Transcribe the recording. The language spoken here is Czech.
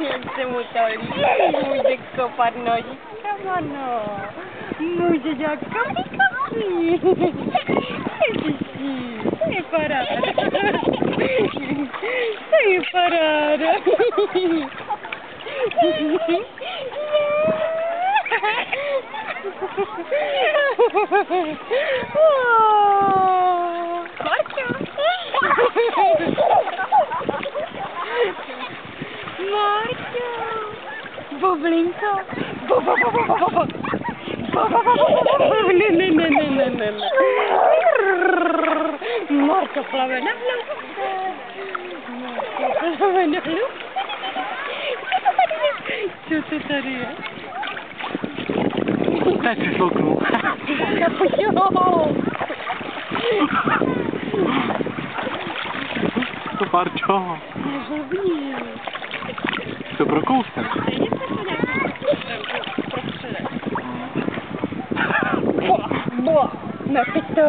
Jak se mu to líbí, může kopat nožičkama, no. Může dělat kapky. Ježiši, to je paráda. To je paráda. Marťo! Bublinko! Ne. Marťo plave na hlavu. Marťo plave na hlavu. Co to tady je? Teď si šloknu. To Marťo. Nežovní. To prokousne. Bo, nepij to.